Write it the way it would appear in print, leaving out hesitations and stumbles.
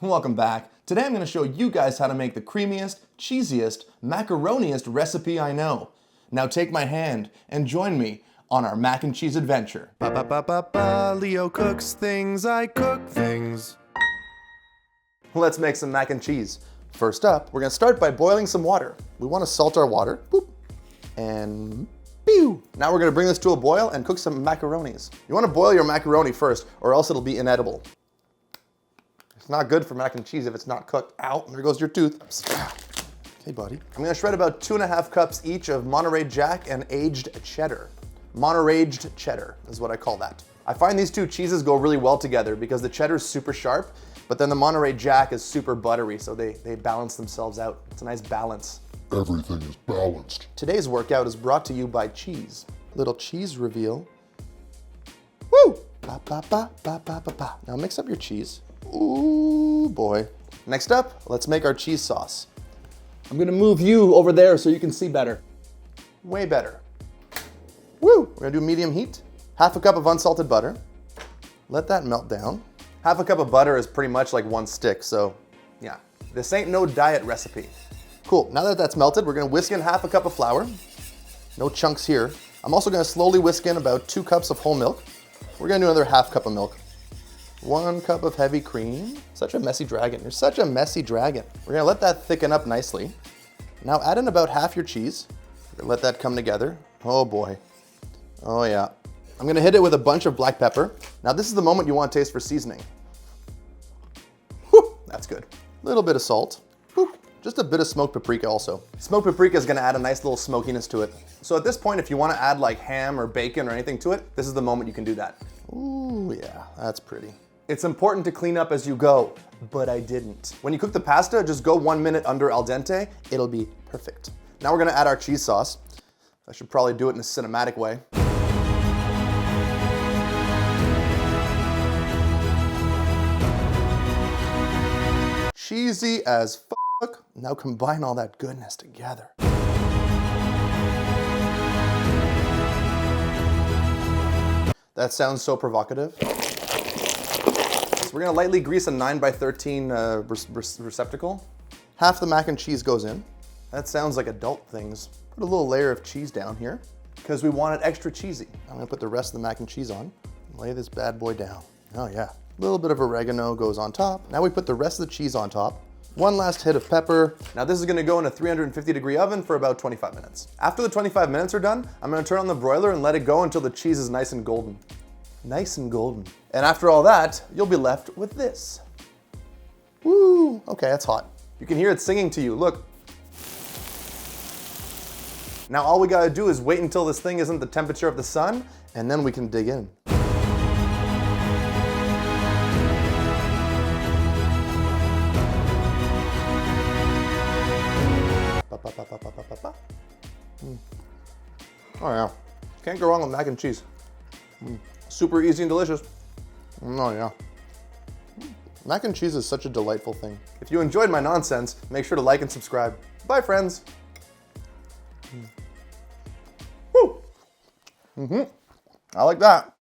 Welcome back. Today I'm going to show you guys how to make the creamiest, cheesiest, macaroniest recipe I know. Now take my hand and join me on our mac and cheese adventure. Leo cooks things, I cook things. Let's make some mac and cheese. First up, we're going to start by boiling some water. We want to salt our water. Boop. And pew! Now we're going to bring this to a boil and cook some macaronis. You want to boil your macaroni first or else it'll be inedible. It's not good for mac and cheese if it's not cooked. Ow, there goes your tooth. Okay, buddy. I'm gonna shred about 2.5 cups each of Monterey Jack and aged cheddar. Monterey-aged cheddar is what I call that. I find these two cheeses go really well together because the cheddar's super sharp, but then the Monterey Jack is super buttery, so they balance themselves out. It's a nice balance. Everything is balanced. Today's workout is brought to you by cheese. Little cheese reveal. Woo! Ba, ba, ba, ba, ba, ba, ba. Now mix up your cheese. Ooh, boy. Next up, let's make our cheese sauce. I'm gonna move you over there so you can see better. Way better. Woo! We're gonna do medium heat. 1/2 cup of unsalted butter. Let that melt down. 1/2 cup of butter is pretty much like 1 stick, so yeah. This ain't no diet recipe. Cool, now that that's melted, we're gonna whisk in 1/2 cup of flour. No chunks here. I'm also gonna slowly whisk in about 2 cups of whole milk. We're gonna do another 1/2 cup of milk. 1 cup of heavy cream. Such a messy dragon. You're such a messy dragon. We're gonna let that thicken up nicely. Now add in about half your cheese. Let that come together. Oh boy. Oh yeah. I'm gonna hit it with a bunch of black pepper. Now this is the moment you want to taste for seasoning. Whew, that's good. A little bit of salt. Whew, just a bit of smoked paprika also. Smoked paprika is gonna add a nice little smokiness to it. So at this point, if you wanna add like ham or bacon or anything to it, this is the moment you can do that. Ooh, yeah, that's pretty. It's important to clean up as you go, but I didn't. When you cook the pasta, just go 1 minute under al dente. It'll be perfect. Now we're gonna add our cheese sauce. I should probably do it in a cinematic way. Cheesy as fuck. Now combine all that goodness together. That sounds so provocative. We're gonna lightly grease a 9x13 receptacle. Half the mac and cheese goes in. That sounds like adult things. Put a little layer of cheese down here because we want it extra cheesy. I'm gonna put the rest of the mac and cheese on. Lay this bad boy down. Oh yeah. A little bit of oregano goes on top. Now we put the rest of the cheese on top. 1 last hit of pepper. Now this is gonna go in a 350-degree oven for about 25 minutes. After the 25 minutes are done, I'm gonna turn on the broiler and let it go until the cheese is nice and golden. Nice and golden. And after all that, you'll be left with this. Woo, okay, that's hot. You can hear it singing to you, look. Now all we gotta do is wait until this thing isn't the temperature of the sun, and then we can dig in. Oh yeah, can't go wrong with mac and cheese. Super easy and delicious. Oh yeah. Mac and cheese is such a delightful thing. If you enjoyed my nonsense, make sure to like and subscribe. Bye friends. Woo! I like that.